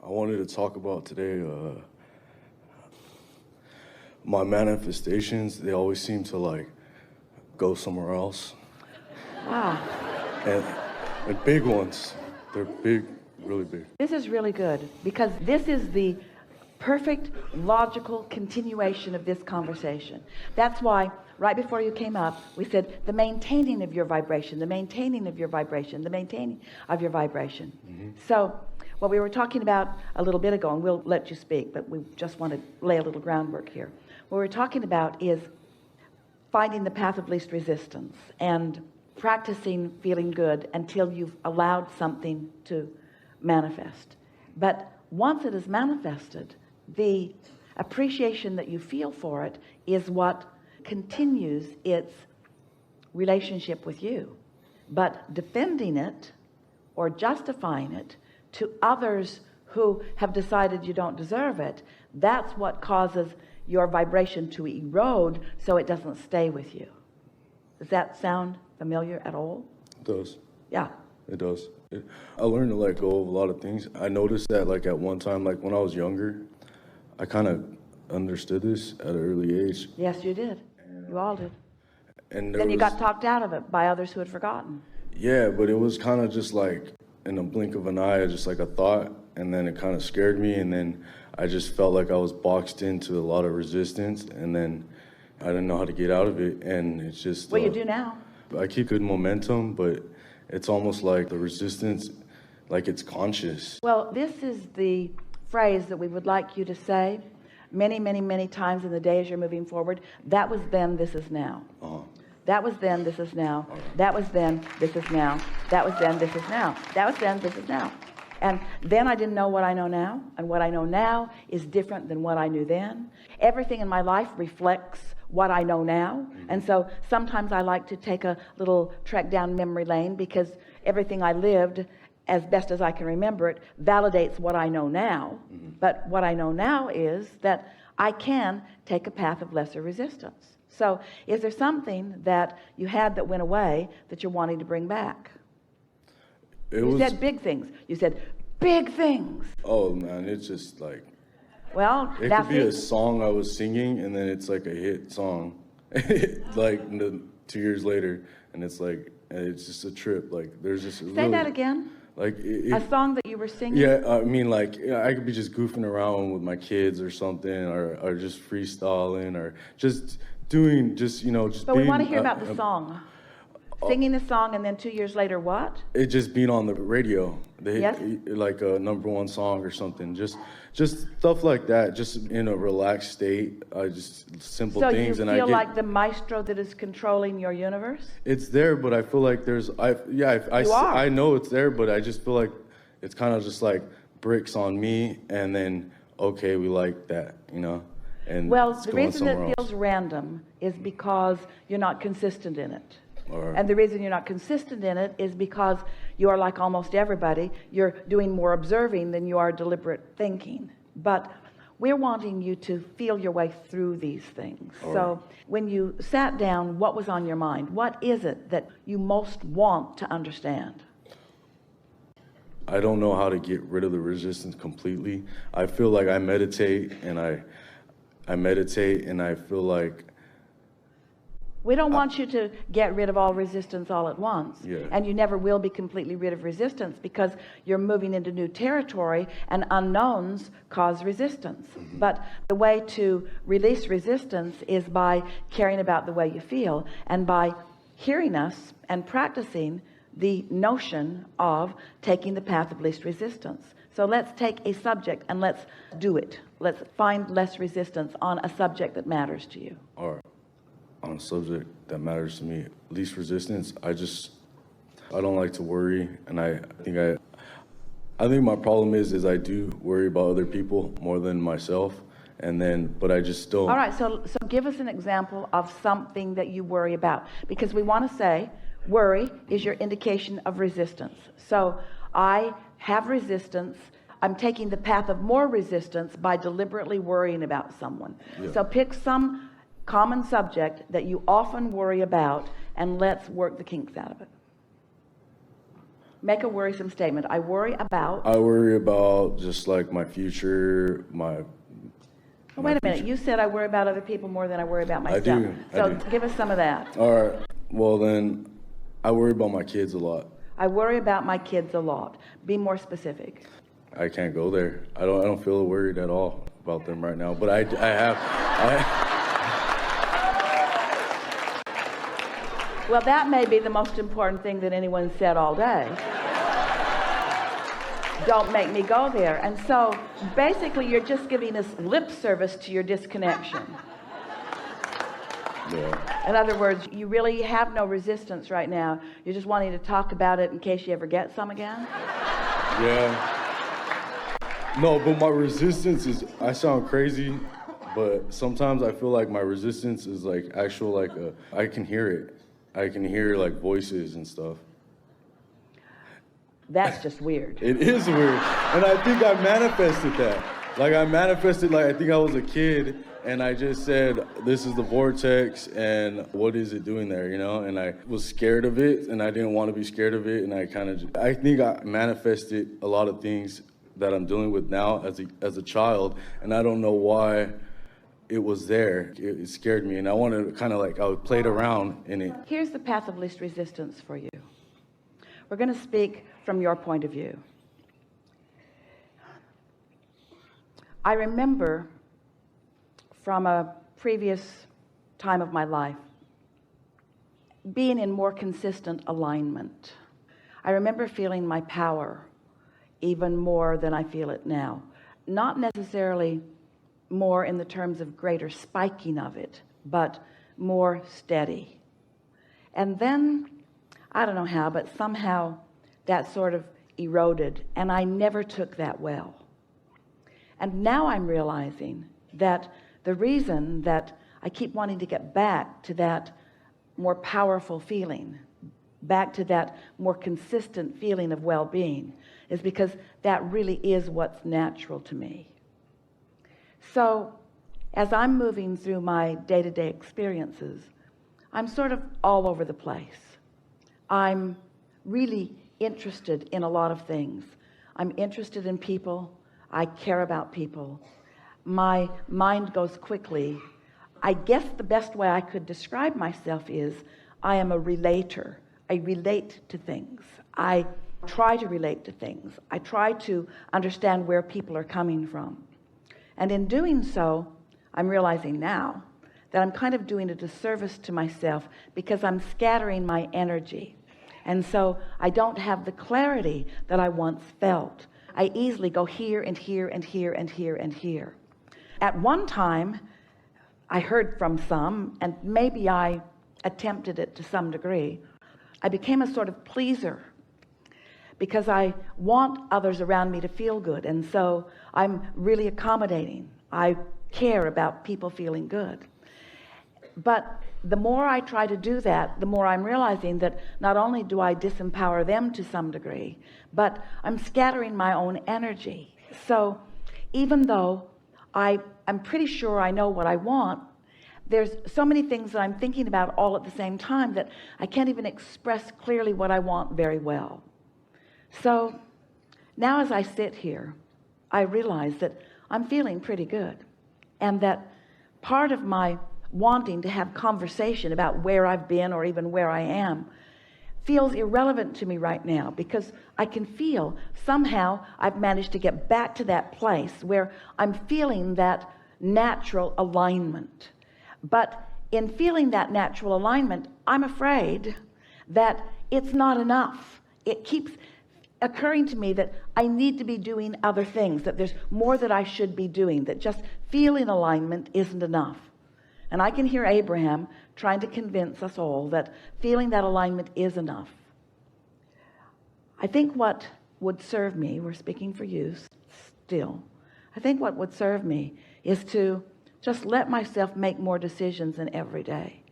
I wanted to talk about today my manifestations. They always seem to like go somewhere else. Wow. And big ones. They're big, really big. This is really good because this is the perfect logical continuation of this conversation. That's why right before you came up, we said the maintaining of your vibration, the maintaining of your vibration, the maintaining of your vibration. Mm-hmm. So what we were talking about a little bit ago, and we'll let you speak, but we just want to lay a little groundwork here. What we're talking about is finding the path of least resistance and practicing feeling good until you've allowed something to manifest. But once it is manifested, the appreciation that you feel for it is what continues its relationship with you. But defending it or justifying it to others who have decided you don't deserve it, that's what causes your vibration to erode so it doesn't stay with you. Does that sound familiar at all? It does. Yeah. It does. I learned to let go of a lot of things. I noticed that like at one time, like when I was younger, I kind of understood this at an early age. Yes, you did. You all did. And then you got talked out of it by others who had forgotten. Yeah, but it was kind of just like in a blink of an eye, just like a thought, and then it kind of scared me, and then I just felt like I was boxed into a lot of resistance, and then I didn't know how to get out of it, and it's just... Well, you do now. I keep good momentum, but it's almost like the resistance, like it's conscious. Well, this is the phrase that we would like you to say many, many, many times in the day as you're moving forward. That was then, this is now. Uh-huh. That was then, this is now. That was then, this is now. That was then, this is now. That was then, this is now. And then I didn't know what I know now, and what I know now is different than what I knew then. Everything in my life reflects what I know now, and so sometimes I like to take a little trek down memory lane because everything I lived, as best as I can remember it, validates what I know now. But what I know now is that I can take a path of lesser resistance. So is there something that you had that went away that you're wanting to bring back? You said big things. You said big things. Oh, man, it's just like... Well, it could be a song I was singing, and then it's like a hit song, like 2 years later, and it's like, it's just a trip. Like, there's just... Say that again. Like a song that you were singing? Yeah, I mean, like, I could be just goofing around with my kids or something, or just freestyling, or just doing, just But being, we want to hear about the song. Singing the song, and then 2 years later, what? It just being on the radio. Yes? Like a #1 song or something. Just stuff like that. Just in a relaxed state. Just simple things. So you feel like the maestro that is controlling your universe? It's there, but I feel like I know it's there, but I just feel like it's kind of just like bricks on me, and then okay, we like that, And well, the reason it feels random is because you're not consistent in it. And the reason you're not consistent in it is because you are like almost everybody. You're doing more observing than you are deliberate thinking. But we're wanting you to feel your way through these things. So when you sat down, what was on your mind? What is it that you most want to understand? I don't know how to get rid of the resistance completely. I feel like I meditate, and I feel like... We don't want you to get rid of all resistance all at once. Yeah. And you never will be completely rid of resistance because you're moving into new territory, and unknowns cause resistance. Mm-hmm. But the way to release resistance is by caring about the way you feel, and by hearing us and practicing the notion of taking the path of least resistance. So let's take a subject and let's do it. Let's find less resistance on a subject that matters to you. All right. On a subject that matters to me, least resistance, I don't like to worry, and I think my problem is I do worry about other people more than myself, but I just don't. All right, so give us an example of something that you worry about, because we want to say worry is your indication of resistance. So I have resistance. I'm taking the path of more resistance by deliberately worrying about someone. Yeah. So pick some common subject that you often worry about, and let's work the kinks out of it. Make a worrisome statement. I worry about. I worry about just like my future, my. Oh, wait a minute. You said I worry about other people more than I worry about myself. I do. So give us some of that. All right. Well, then I worry about my kids a lot. I worry about my kids a lot. Be more specific. I can't go there. I don't feel worried at all about them right now. But I have. Well, that may be the most important thing that anyone said all day. Don't make me go there. And so basically you're just giving us lip service to your disconnection. Yeah. In other words, you really have no resistance right now. You're just wanting to talk about it in case you ever get some again? Yeah. No, but my resistance is, I sound crazy, but sometimes I feel like my resistance is like actual, like I can hear it. I can hear like voices and stuff. That's just weird. It is weird. And I think I manifested that. Like I think I was a kid and I just said, this is the vortex and what is it doing there, you know? And I was scared of it and I didn't want to be scared of it. And I think I manifested a lot of things that I'm dealing with now as a child. And I don't know why it was there. It scared me. And I wanted to kind of like, I played around in it. Here's the path of least resistance for you. We're going to speak from your point of view. I remember from a previous time of my life being in more consistent alignment. I remember feeling my power even more than I feel it now. Not necessarily more in the terms of greater spiking of it, but more steady. And then, I don't know how, but somehow that sort of eroded, and I never took that well. And now I'm realizing that the reason that I keep wanting to get back to that more powerful feeling, back to that more consistent feeling of well-being, is because that really is what's natural to me. So as I'm moving through my day-to-day experiences, I'm sort of all over the place. I'm really interested in a lot of things. I'm interested in people. I care about people. My mind goes quickly. I guess the best way I could describe myself is I am a relator. I relate to things. I try to relate to things. I try to understand where people are coming from. And in doing so, I'm realizing now that I'm kind of doing a disservice to myself because I'm scattering my energy. And so I don't have the clarity that I once felt. I easily go here and here and here and here and here. At one time, I heard from some, and maybe I attempted it to some degree, I became a sort of pleaser because I want others around me to feel good. And so I'm really accommodating. I care about people feeling good. But the more I try to do that, the more I'm realizing that not only do I disempower them to some degree, but I'm scattering my own energy. So even though I'm pretty sure I know what I want, there's so many things that I'm thinking about all at the same time that I can't even express clearly what I want very well. So now as I sit here, I realize that I'm feeling pretty good, and that part of my wanting to have conversation about where I've been or even where I am feels irrelevant to me right now, because I can feel somehow I've managed to get back to that place where I'm feeling that natural alignment. But in feeling that natural alignment, I'm afraid that it's not enough. It keeps occurring to me that I need to be doing other things, that there's more that I should be doing, that just feeling alignment isn't enough. And I can hear Abraham trying to convince us all that feeling that alignment is enough. I think what would serve me, we're speaking for you still, I think what would serve me is to just let myself make more decisions in every day.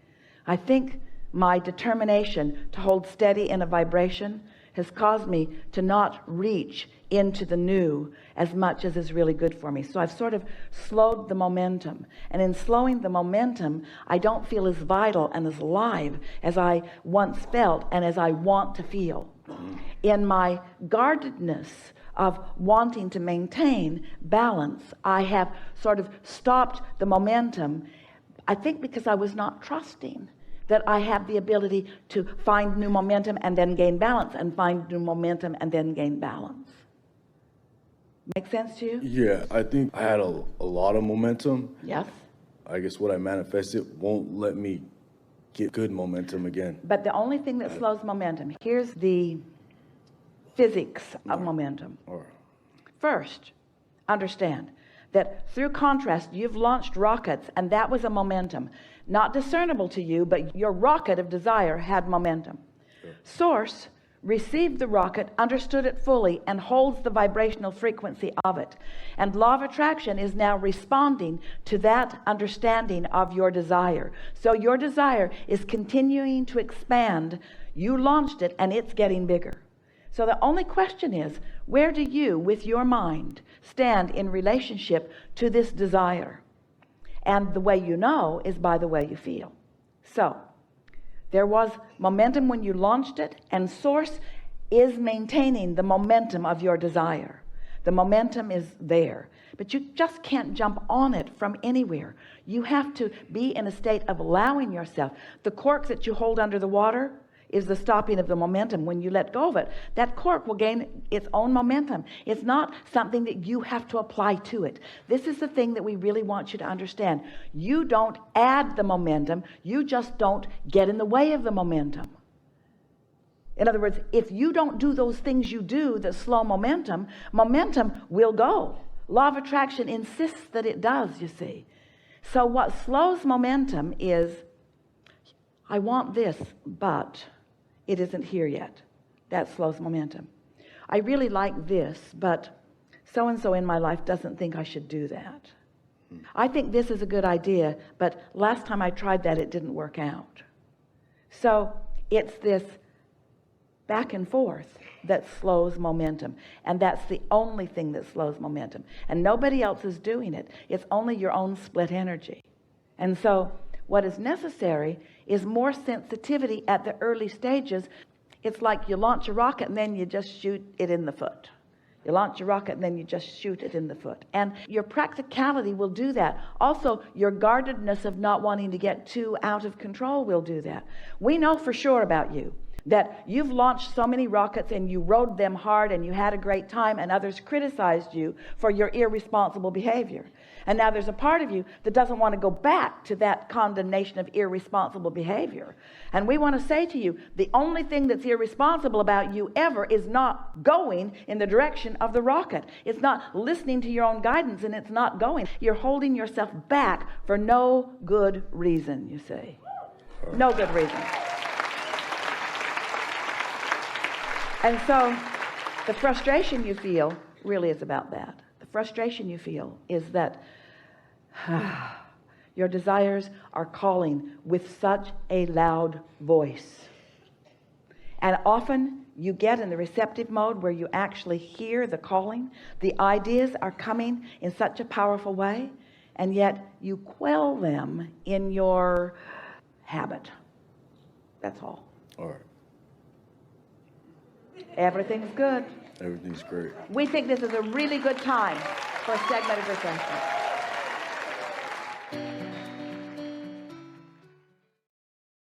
I think my determination to hold steady in a vibration has caused me to not reach into the new as much as is really good for me. So I've sort of slowed the momentum, and in slowing the momentum, I don't feel as vital and as alive as I once felt and as I want to feel. In my guardedness of wanting to maintain balance, I have sort of stopped the momentum, I think because I was not trusting that I have the ability to find new momentum and then gain balance, and find new momentum and then gain balance. Make sense to you? Yeah, I think I had a lot of momentum. Yes. I guess what I manifested won't let me get good momentum again. But the only thing that slows momentum, here's the physics of momentum. First, understand that through contrast, you've launched rockets, and that was a momentum. Not discernible to you, but your rocket of desire had momentum. Source received the rocket, understood it fully, and holds the vibrational frequency of it. And law of attraction is now responding to that understanding of your desire. So your desire is continuing to expand. You launched it, and it's getting bigger. So the only question is, where do you, with your mind, stand in relationship to this desire? And the way you know is by the way you feel. So there was momentum when you launched it, and source is maintaining the momentum of your desire. The momentum is there, but you just can't jump on it from anywhere. You have to be in a state of allowing yourself. The cork that you hold under the water is the stopping of the momentum. When you let go of it, that cork will gain its own momentum. It's not something that you have to apply to it. This is the thing that we really want you to understand. You don't add the momentum, you just don't get in the way of the momentum. In other words, if you don't do those things you do that slow momentum, momentum will go. Law of attraction insists that it does, you see. So what slows momentum is, I want this, but it isn't here yet. That slows momentum. I really like this, but so-and-so in my life doesn't think I should do that. I think this is a good idea, but last time I tried that, it didn't work out. So it's this back and forth that slows momentum, and that's the only thing that slows momentum, and nobody else is doing it. It's only your own split energy. And so what is necessary is more sensitivity at the early stages. It's like you launch a rocket and then you just shoot it in the foot. You launch a rocket and then you just shoot it in the foot. And your practicality will do that. Also, your guardedness of not wanting to get too out of control will do that. We know for sure about you that you've launched so many rockets and you rode them hard and you had a great time, and others criticized you for your irresponsible behavior. And now there's a part of you that doesn't want to go back to that condemnation of irresponsible behavior. And we want to say to you, the only thing that's irresponsible about you ever is not going in the direction of the rocket. It's not listening to your own guidance, and it's not going. You're holding yourself back for no good reason, you see. No good reason. And so the frustration you feel really is about that. The frustration you feel is that your desires are calling with such a loud voice. And often you get in the receptive mode where you actually hear the calling. The ideas are coming in such a powerful way, and yet you quell them in your habit. That's all. All right. Everything's good. Everything's great. We think this is a really good time for a segmented refreshment.